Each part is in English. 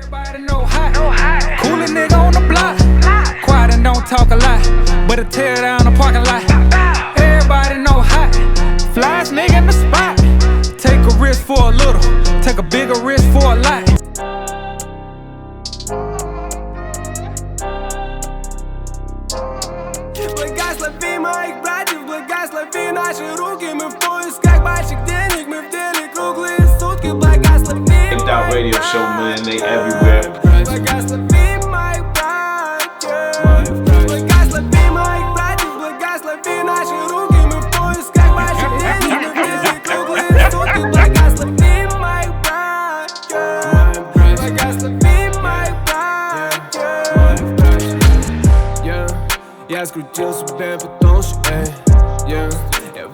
Everybody know Hott. Coolest nigga on the block. Quiet and don't talk a lot, but it tear down the parking lot. Everybody know Hott. Flyest nigga in the spot. Take a risk for a little, take a bigger risk for a lot. Моих братьев благослови наши руки. Мы в поисках больших денег, мы в деле круглые сутки. Благослови Picked Out Radio Show, man, they everywhere. Благослови моих братьев. Благослови моих братьев, благослови наши руки. Мы в поисках больших денег, мы в деле круглые сутки. Благослови моих братьев. Благослови моих братьев. Я скрутил себе потолще, я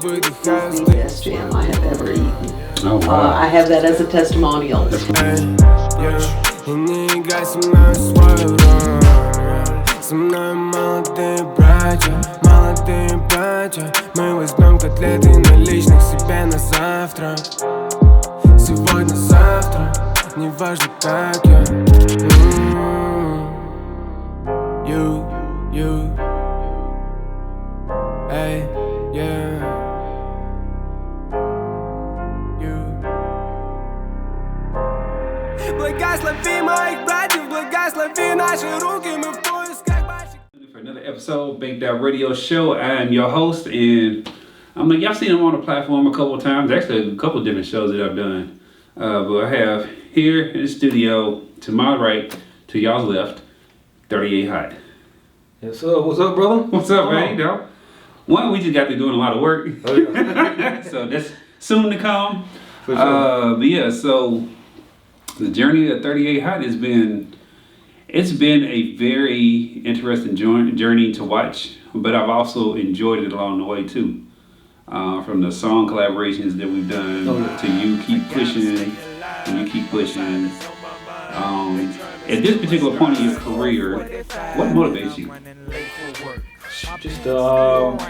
выдыхаю. Best jam I have ever eaten. Oh, wow. I have that as a testimonial. И не играй со мной свою роль. Со мной молодые братья. Мы возьмем котлеты наличных себе на завтрак. Сегодня-завтра, неважно как я. You. Эй, yeah. Благослови моих братьев, благослови наши руки, мы в поисках больших. For another episode, Picked Out Radio Show. I am your host, and I'm like, y'all seen him on the platform a couple of times. Actually, a couple of different shows that I've done. But I have here in the studio, to my right, to y'all's left, 38 Hott. Yes, sir. What's up, brother? What's up, man? Dog? One, we just got through doing a lot of work. Oh, yeah. So that's soon to come. For sure. But yeah, so the journey of 38 Hott has been, it's been a very interesting journey to watch, but I've also enjoyed it along the way too. From the song collaborations that we've done to you keep pushing and you keep pushing. At this particular point in your career, what motivates you? Just something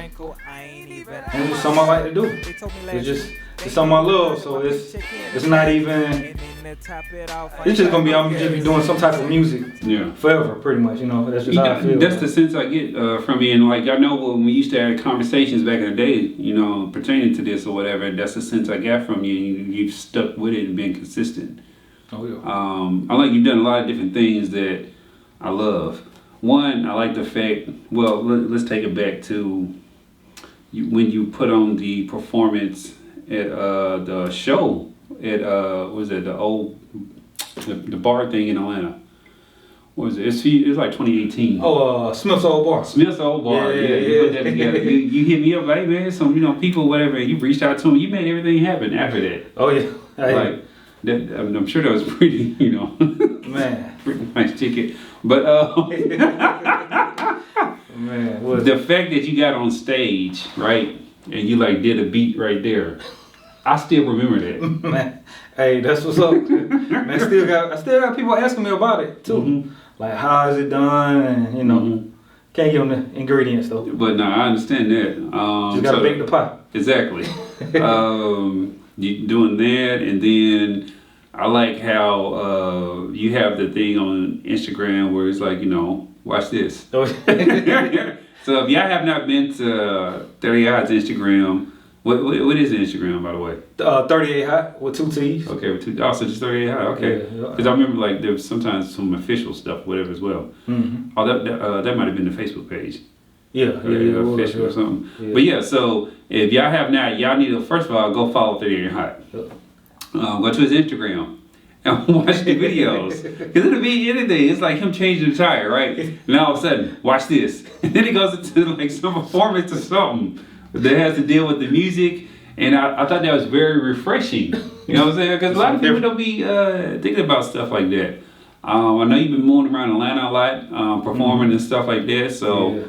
I like to do. It's something I love, so it's not even. It's just gonna be I'm just be doing some type of music, forever, pretty much. You know, that's just how I feel. That's the sense I get from you, and like I know when we used to have conversations back in the day, you know, pertaining to this or whatever. That's the sense I got from you. You've stuck with it and been consistent. Oh yeah. I like you've done a lot of different things that I love. One, I like the fact. Well, let's take it back to when you put on the performance at the show at was it the bar thing in Atlanta? What was it? It's like 2018. Oh, Smith's Old Bar. Smith's Old Bar. Yeah. You put that together. You hit me up, like, man, some people, whatever. You reached out to them. You made everything happen after that. Oh yeah. Like that. I'm sure that was pretty, man, pretty nice ticket. But man, the fact that you got on stage, right, and you like did a beat right there, I still remember that. Man, hey, that's what's up. Man, I still got people asking me about it too. Mm-hmm. Like, how is it done? And can't give them the ingredients though. But no, I understand that. Just gotta bake the pie. Exactly. You doing that, and then I like how you have the thing on Instagram where it's like, watch this. Oh. So if y'all have not been to 38 Hott's Instagram, what is the Instagram, by the way? 38 Hott with 2 T's. Okay, with 2. Also just 38 Hott. Okay. Because I remember like there was sometimes some official stuff, whatever as well. Mm-hmm. Oh, that might have been the Facebook page. Yeah, official or something. Yeah. But yeah, so if y'all have not, y'all need to first of all go follow 38 Hott. Go to his Instagram and watch the videos. Because it'll be anything. It's like him changing the tire, right? And all of a sudden, watch this. And then it goes into like some performance or something that has to deal with the music. And I thought that was very refreshing. You know what I'm saying? Because a lot of people don't be thinking about stuff like that. I know you've been moving around Atlanta a lot, performing and stuff like that. So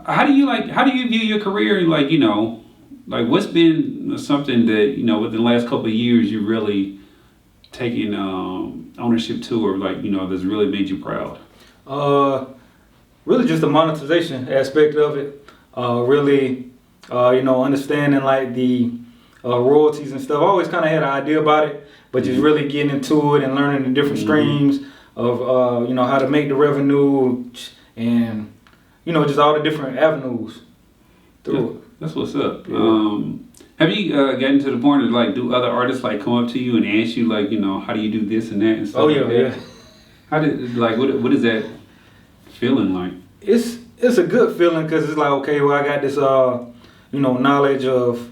how do you view your career? Like, like what's been something that, within the last couple of years you really taking ownership to, or like, that's really made you proud? Really just the monetization aspect of it. Really, understanding like the royalties and stuff. I always kind of had an idea about it, but just really getting into it and learning the different streams of you know, how to make the revenue and, you know, just all the different avenues through it. That's what's up. Yeah. Have you gotten to the point of like, do other artists like come up to you and ask you like, you know, how do you do this and that and stuff? Oh yeah, like that? yeah. How did like what is that feeling like? It's a good feeling because it's like, okay, well, I got this you know, knowledge of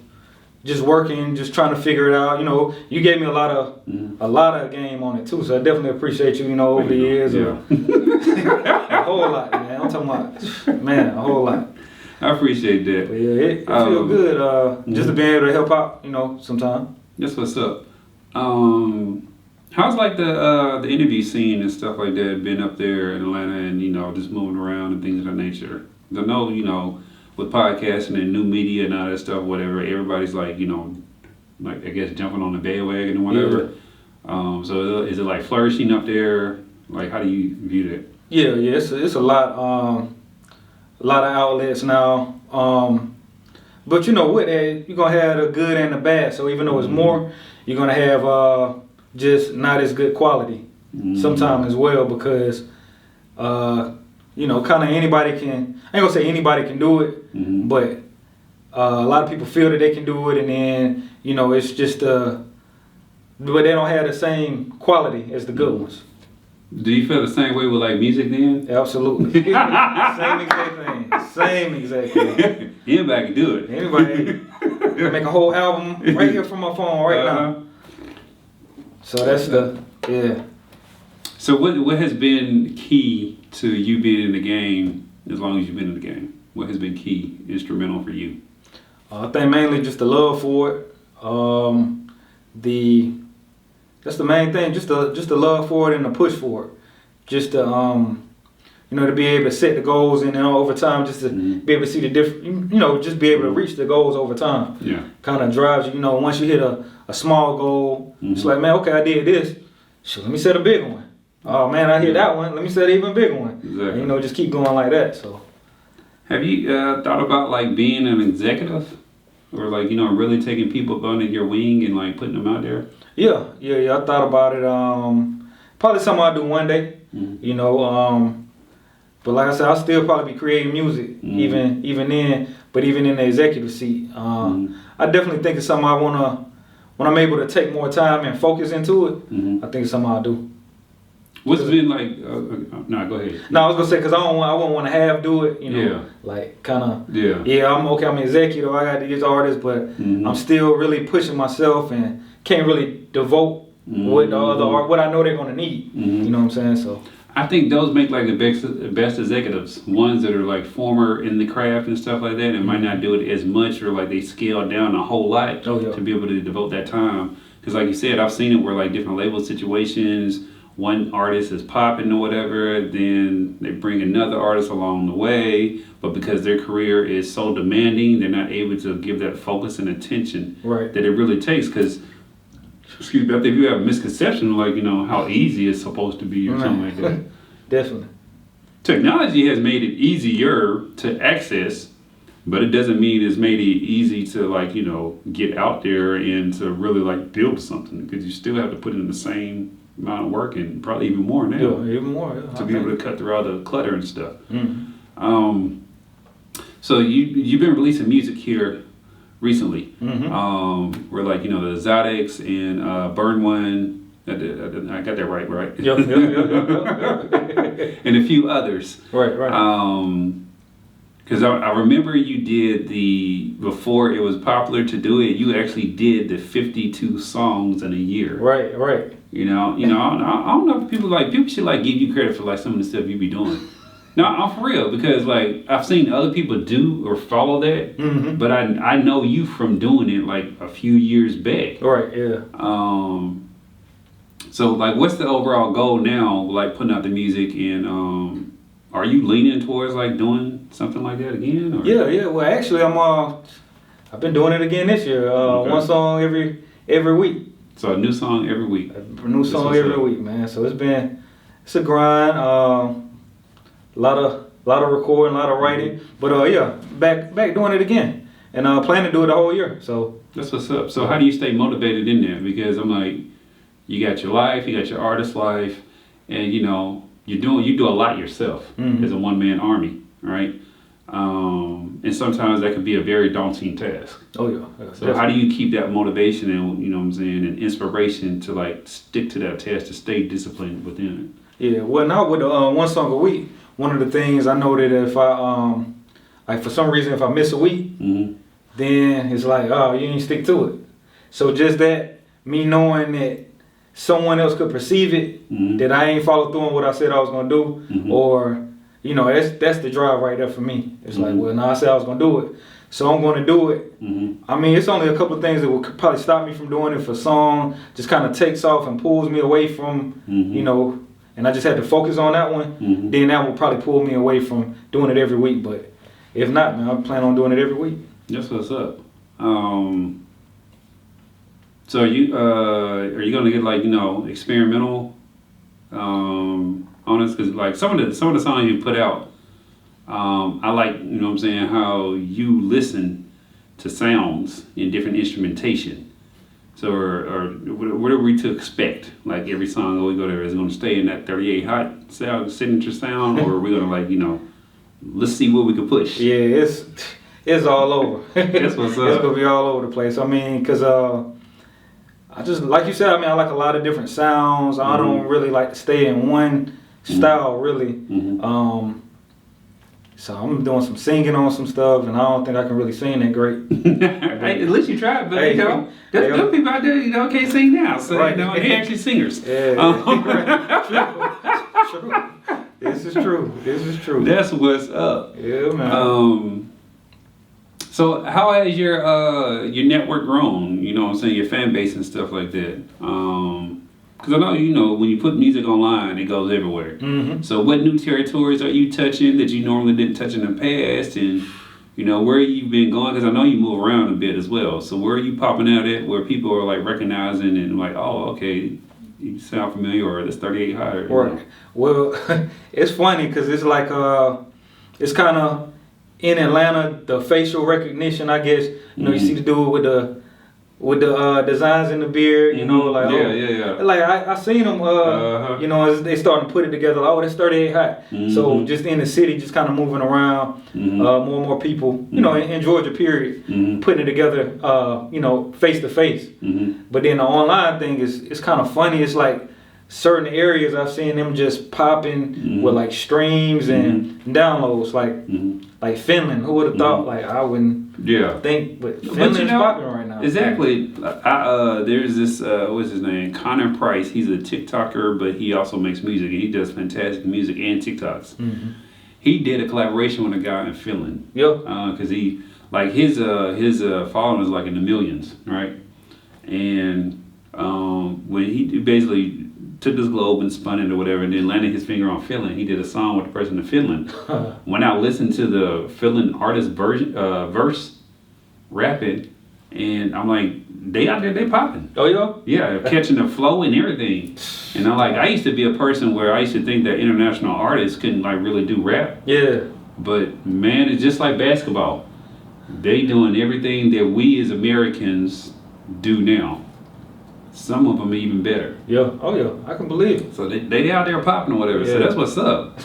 just working, just trying to figure it out. You know, you gave me a lot of game on it too, so I definitely appreciate you. You know, over the years, Yeah. a whole lot, man. I'm talking about, man, a whole lot. I appreciate that. But yeah, it feels good just to be able to help out. You know, sometime. That's what's up. How's like the interview scene and stuff like that been up there in Atlanta and, you know, just moving around and things of that nature? I know, you know, with podcasting and new media and all that stuff, whatever, everybody's like, you know, like I guess jumping on the bandwagon and whatever. Yeah. So is it like flourishing up there? Like, how do you view that? Yeah, it's a lot of outlets now. But you know, with that, you're gonna have the good and the bad. So even though it's more, you're gonna have just not as good quality sometimes as well, because you know, kind of anybody can. I ain't gonna say anybody can do it, but a lot of people feel that they can do it, and then, you know, it's just but they don't have the same quality as the good ones. Do you feel the same way with like music then? Absolutely. Same exact thing. Same exact thing. Anybody can do it. Anybody can make a whole album right here from my phone right now. So that's yeah. So what has been key to you being in the game as long as you've been in the game? What has been key, instrumental for you? I think mainly just the love for it. That's the main thing. Just the love for it and the push for it. Just to you know, to be able to set the goals and then over time, just to be able to see the different. You know, just be able to reach the goals over time. Yeah. Kind of drives you. You know, once you hit a small goal, it's like, man, okay, I did this. So let me set a big one. Oh man, I hit that one. Let me set an even bigger one. Exactly. And, you know, just keep going like that. So. Have you thought about like being an executive, or like, you know, really taking people under your wing and like putting them out there? Yeah. I thought about it. Probably something I'll do one day. You know, but like I said, I'll still probably be creating music even then. But even in the executive seat, I definitely think it's something I wanna. When I'm able to take more time and focus into it, I think it's something I'll do. What's been like? No, go ahead. No, I was gonna say, because I wouldn't want to half do it. You know, Yeah. like kind of. Yeah. Yeah, I'm okay. I'm an executive. I got these artists, but I'm still really pushing myself and can't really devote what the other art, what I know they're gonna need. You know what I'm saying? So. I think those make like the best executives, ones that are like former in the craft and stuff like that, and might not do it as much, or like they scale down a whole lot to be able to devote that time. Because like you said, I've seen it where like different label situations, one artist is popping or whatever, then they bring another artist along the way, but because their career is so demanding, they're not able to give that focus and attention that it really takes. Because, excuse me, I think you have a misconception, like, you know, how easy it's supposed to be or something like that. Definitely. Technology has made it easier to access, but it doesn't mean it's made it easy to, like, you know, get out there and to really like build something, because you still have to put in the same amount of work, and probably even more now. Yeah, even more. Yeah, to be able to cut through all the clutter and stuff. So you've been releasing music here recently. Where, like, you know, the Zodex and Burn One. I got that right? Yep. And a few others. Right. Because I remember you did before it was popular to do it, you actually did the 52 songs in a year. Right. You know, I don't know if people should like give you credit for like some of the stuff you be doing. No, I'm for real, because like I've seen other people do or follow that, but I know you from doing it like a few years back. Right. Yeah. So like, what's the overall goal now? Like putting out the music, and are you leaning towards like doing something like that again? Or? Yeah. Well, actually, I've been doing it again this year. One song every week. So a new song every week. A new song every week, man. So it's a grind. A lot of recording, a lot of writing. But back doing it again. and plan to do it the whole year. So that's what's up. So how do you stay motivated in there? Because I'm like, you got your life, you got your artist life, and you know you do a lot yourself as a one-man army, right? And sometimes that can be a very daunting task. Oh yeah. So Definitely. how do you keep that motivation and, you know what I'm saying, and inspiration to like stick to that task, to stay disciplined within Yeah, well, now with the one song a week, one of the things I know that if I like for some reason if I miss a week, it? then it's like, oh, you ain't stick to it. So just that, me knowing that someone else could perceive it, that I ain't follow through on what I said I was gonna do, or you know, that's the drive right there for me. It's like, well, now I said I was gonna do it, so I'm gonna do it. I mean, it's only a couple of things that will probably stop me from doing it. If a song just kind of takes off and pulls me away from, you know, and I just had to focus on that one, then that will probably pull me away from doing it every week. But if not, man, I plan on doing it every week. That's what's up. So are you gonna get like, you know, experimental on this? Because like some of the songs you put out, I like, you know what I'm saying, how you listen to sounds in different instrumentation. So or what are we to expect? Like every song that we go there is going to stay in that 38 Hott sound, signature sound, or are we gonna like, you know, let's see what we can push? Yeah, it's all over. That's what's up. It's gonna be all over the place. I mean, cause I just, like you said, I mean, I like a lot of different sounds. I don't really like to stay in one style, really. So I'm doing some singing on some stuff, and I don't think I can really sing that great. Hey, at least you tried, but Hey, you know, there's good people out there, you know, can't sing now, so Right. you know, they actually singers. Yeah, true. This is true. This is true. That's what's up. Yeah, man. So how has your network grown? You know what I'm saying, your fan base and stuff like that. Because I know, you know, when you put music online, it goes everywhere. So what new territories are you touching that you normally didn't touch in the past? And, you know, where you've been going? Because I know you move around a bit as well. So where are you popping out at where people are like recognizing and like, oh, okay, you sound familiar, or that's 38 Hott. Right. Well, it's funny because it's like, it's kind of in Atlanta, the facial recognition, I guess. You know, you see the dude with the designs in the beard, you know, like, yeah. Like I seen them, you know, as they starting to put it together. Like, oh, that's 38 Hott. So just in the city, just kind of moving around, more and more people, you know, in Georgia, period, putting it together, you know, face to face. But then the online thing it's kind of funny. It's like certain areas I've seen them just popping with like streams and downloads, like Finland. Who would have thought? Like I wouldn't think, but Finland's popping right now. Exactly. There's this what's his name, Connor Price. He's a TikToker, but he also makes music, and he does fantastic music and TikToks. He did a collaboration with a guy in Finland. Because he like his following is like in the millions, right? And when he basically took this globe and spun it or whatever, and then landed his finger on Finland, he did a song with the person in Finland. When I listened to the Finland artist verse rap it, and I'm like, they out there, they popping. Oh yeah? Yeah, catching the flow and everything. And I'm like, I used to be a person where I used to think that international artists couldn't like really do rap. Yeah. But man, it's just like basketball. They doing everything that we as Americans do now. Some of them are even better. Yeah. Oh yeah. I can believe it. So they out there popping or whatever. So that's what's up.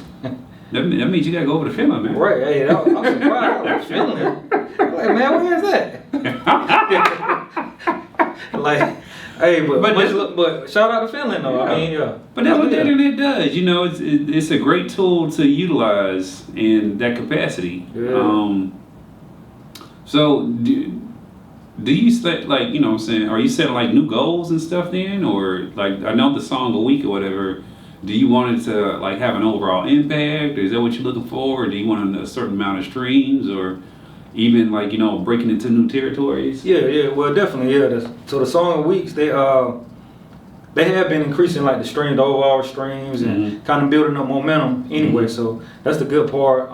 That means you gotta go over to Finland, man. Right. Hey, I'm surprised. I was like, Finland. I'm like, man, where is that? Like, hey, but shout out to Finland though. I mean, yeah. But that's what the internet does. You know, it's a great tool to utilize in that capacity. Yeah. So do you set, like, you know what I'm saying, are you setting like new goals and stuff then? Or like, I know the song a week or whatever, do you want it to like have an overall impact? Or is that what you're looking for? Or do you want a certain amount of streams, or even like, you know, breaking into new territories? Yeah, well definitely, yeah. So the song of weeks, they have been increasing like the overall streams and kind of building up momentum anyway. So that's the good part.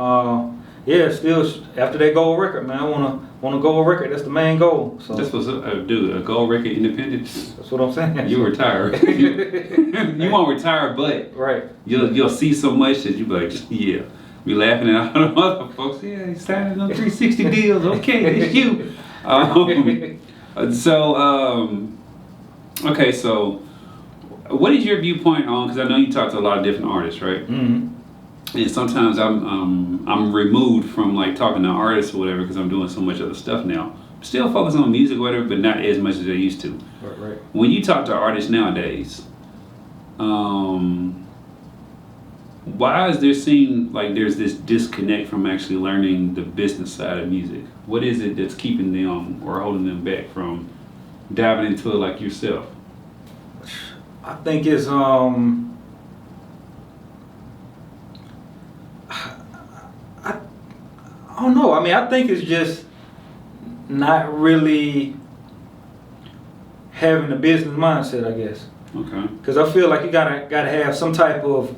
Yeah, still after that gold record, man, I want a gold record. That's the main goal. So That's what's up, dude. A gold record independence. that's what I'm saying. You retire. You won't retire, but Right. you'll see so much that you be like, yeah, be laughing at all the other folks. Yeah, he's signing them 360 deals. Okay, it's you. Okay, so what is your viewpoint on? Because I know you talk to a lot of different artists, right? Mm-hmm. And sometimes I'm removed from like talking to artists or whatever because I'm doing so much other stuff now. Still focus on music or whatever, but not as much as I used to. Right. When you talk to artists nowadays, why is there seem like there's this disconnect from actually learning the business side of music? What is it that's keeping them or holding them back from diving into it like yourself? I think it's I don't know. I mean, I think it's just not really having a business mindset, I guess. Okay. Because I feel like you gotta have some type of,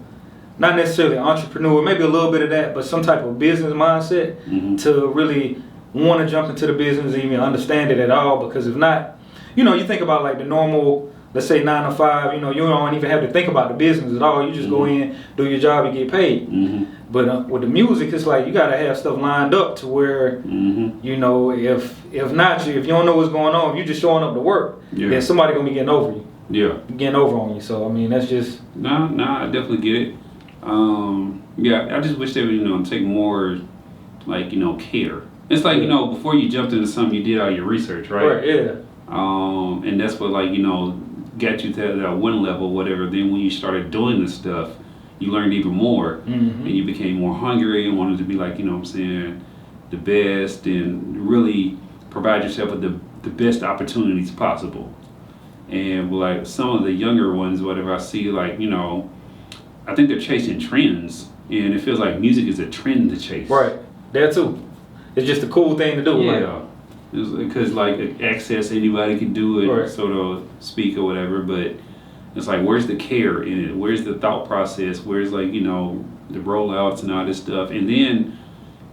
not necessarily entrepreneur, maybe a little bit of that, but some type of business mindset to really want to jump into the business and even understand it at all. Because if not, you think about like the normal, let's say 9 to 5, you don't even have to think about the business at all. You just go in, do your job, and get paid. But with the music, it's like you gotta have stuff lined up to where, if you don't know what's going on, if you just showing up to work, then somebody gonna be getting over you. Yeah. Getting over on you. So I mean, that's just. No, I definitely get it. I just wish they would, take more, like, care. It's like, before you jumped into something, you did all your research, right? Right. Yeah. And that's what, like, got you to that one level, whatever. Then when you started doing this stuff, you learned even more, and you became more hungry and wanted to be like, the best and really provide yourself with the best opportunities possible. And like some of the younger ones, whatever I see, like, I think they're chasing trends, and it feels like music is a trend to chase. Right. That too. It's just a cool thing to do. Yeah. Because like access, anybody can do it, right, so to speak or whatever, but it's like, where's the care in it? Where's the thought process? Where's like, the rollouts and all this stuff? And then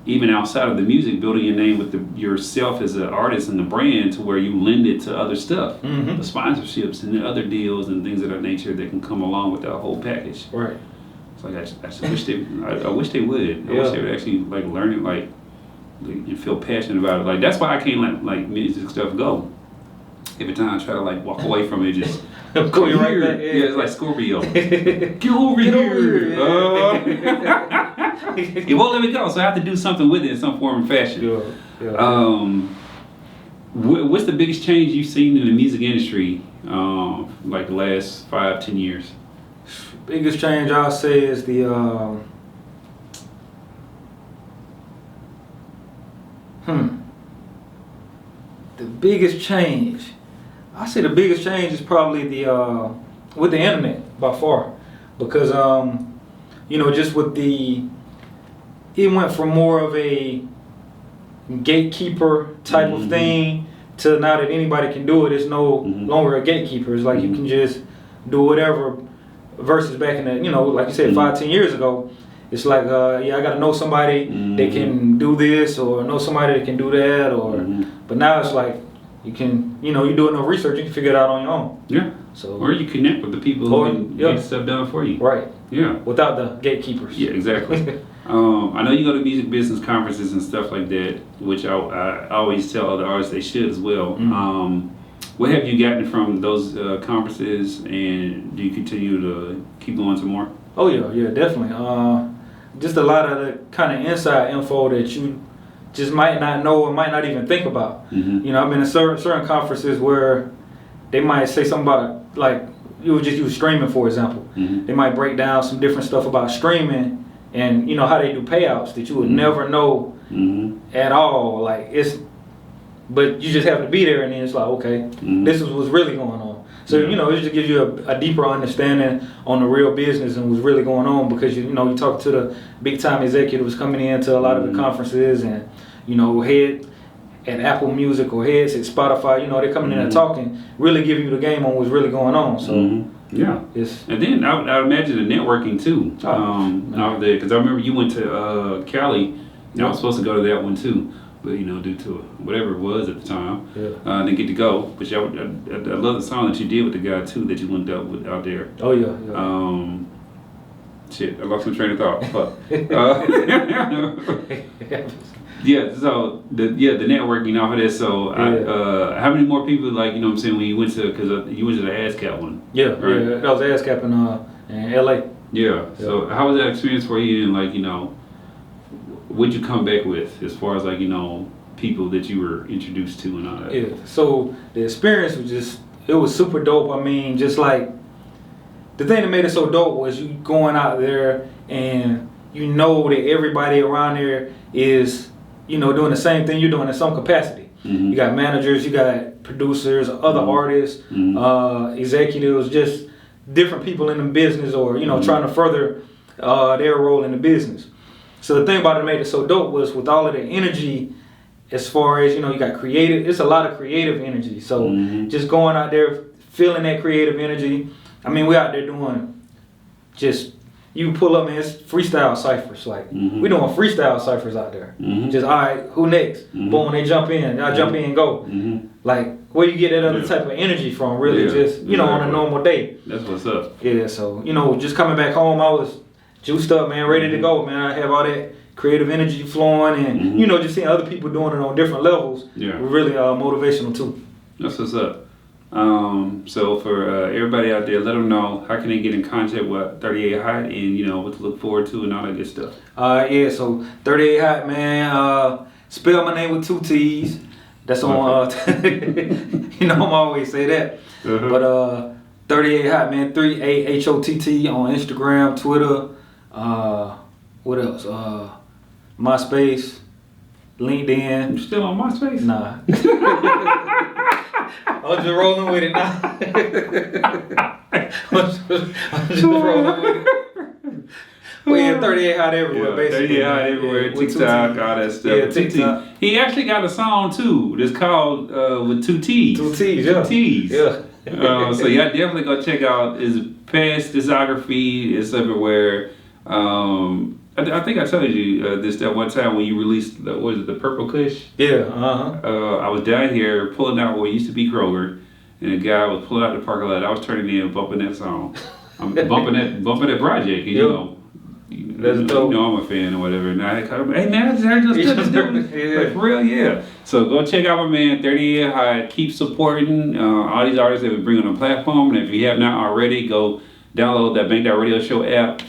even outside of the music, building your name with yourself as an artist and the brand to where you lend it to other stuff, the sponsorships and the other deals and things of that nature that can come along with that whole package. Right. It's like I just wish they would. I wish they would actually like learn it, like and feel passionate about it. Like that's why I can't let like music stuff go. Every time I try to like walk away from it, just go right back. Yeah, it's like Scorpio. Get over here. It won't let me go, so I have to do something with it in some form or fashion. Yeah. What's the biggest change you've seen in the music industry, like the last 5-10 years? Biggest change I'll say is the biggest change. I say the biggest change is probably the with the internet by far, because just with it went from more of a gatekeeper type of thing to now that anybody can do it. It's no longer a gatekeeper. It's like you can just do whatever. Versus back in the, like you said, 5-10 years ago, it's like, I got to know somebody that can do this, or know somebody that can do that, or. But now it's like you can, you do enough research, you can figure it out on your own. Yeah. So. Or you connect with the people who can get stuff done for you. Right. Yeah. Without the gatekeepers. Yeah, exactly. I know you go to music business conferences and stuff like that, which I always tell other artists they should as well. What have you gotten from those conferences, and do you continue to keep going to more? Oh yeah, definitely. Just a lot of the kind of inside info that you just might not know or might not even think about. I've been in certain conferences where they might say something about like you would just use streaming, for example. They might break down some different stuff about streaming and how they do payouts that you would never know at all. Like but you just have to be there, and then it's like, okay, this is what's really going on. So it just gives you a deeper understanding on the real business and what's really going on, because you talk to the big time executives coming into a lot of the conferences, and head at Apple Music or heads at Spotify, they're coming in and talking, really giving you the game on what's really going on. So and then I would imagine the networking too. Out there, because I remember you went to Cali. I was supposed to go to that one too. But due to whatever it was at the time, I didn't get to go. But I love the song that you did with the guy too that you linked up with out there. Oh yeah. shit, I lost my train of thought. Fuck. Yeah, so the networking off of this. So how many more people, like, you know what I'm saying, when you went to, because you went to the ASCAP one? Yeah, right? yeah, that was ASCAP in LA. Yeah. So how was that experience for you? And, like, you know, what'd you come back with as far as, like, you know, people that you were introduced to and all that? Yeah. So the experience was it was super dope. I mean, just like the thing that made it so dope was you going out there and you know that everybody around there is, you know, doing the same thing you're doing in some capacity. You got managers, you got producers, other artists, executives, just different people in the business, or, you know, trying to further their role in the business. So the thing about it that made it so dope was with all of the energy, as far as, you know, you got creative, it's a lot of creative energy. So just going out there, feeling that creative energy. I mean, we out there doing just, you pull up, man, it's freestyle ciphers. Like, we doing freestyle ciphers out there. Just, all right, who next? Boom, they jump in. Y'all jump in and go. Like, where you get that other type of energy from, really, just, you know, on a normal day. That's what's up. Yeah, so, you know, just coming back home, I was juiced up, man, ready to go, man. I have all that creative energy flowing, and, you know, just seeing other people doing it on different levels was really motivational, too. That's what's up. So for everybody out there, let them know how can they get in contact with 38 Hott and, you know, what to look forward to and all that good stuff. Yeah, so 38 Hott, man, spell my name with 2 T's. That's on, you know, I'm always say that. But 38 Hott, man, 3AHOTT on Instagram, Twitter, what else? MySpace, LinkedIn. You still on MySpace? Nah. I'm just rolling with it now. I'm just rolling with it. Well, yeah, 38 Hott everywhere, basically. 38 Hott everywhere, TikTok, all that stuff. Yeah, TikTok. He actually got a song too that's called with 2 T's. 2 T's, yeah. 2 T's. Yeah. So y'all definitely go check out his past discography. It's everywhere. I think I told you this that one time when you released the Purple Kush. Yeah. I was down here pulling out what used to be Kroger, and a guy was pulling out the parking lot. I was turning in and bumping that song. I'm bumping that project. And, you know, I'm a fan or whatever. And I called him, hey man, I just heard you doing it. Like, for real, yeah. So go check out my man 38 Hott. Keep supporting all these artists that we bring on the platform. And if you have not already, go download that Banged Out Radio Show app.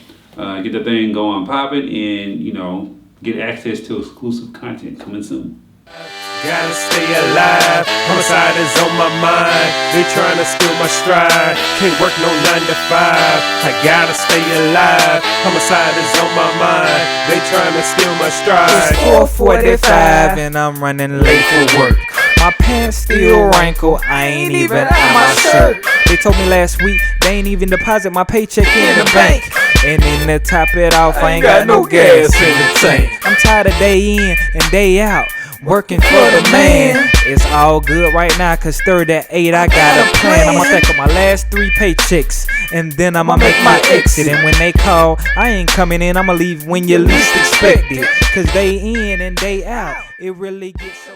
Get the thing going popping, and, you know, get access to exclusive content coming soon. Gotta stay alive, homicide is on my mind. They tryna steal my stride, can't work no 9 to 5. I gotta stay alive, homicide is on my mind. They tryna steal my stride. It's 4:45 and I'm running late for work. My pants still wrinkle, I ain't even in my shirt. They told me last week they ain't even deposit my paycheck in the bank. And then to top it off, I ain't got no gas in the tank. I'm tired of day in and day out, working for the man. It's all good right now, cause third at 8 I got a plan. I'ma take up my last 3 paychecks, and then I'ma make my exit. And when they call, I ain't coming in, I'ma leave when you least expect it. Cause day in and day out, it really gets so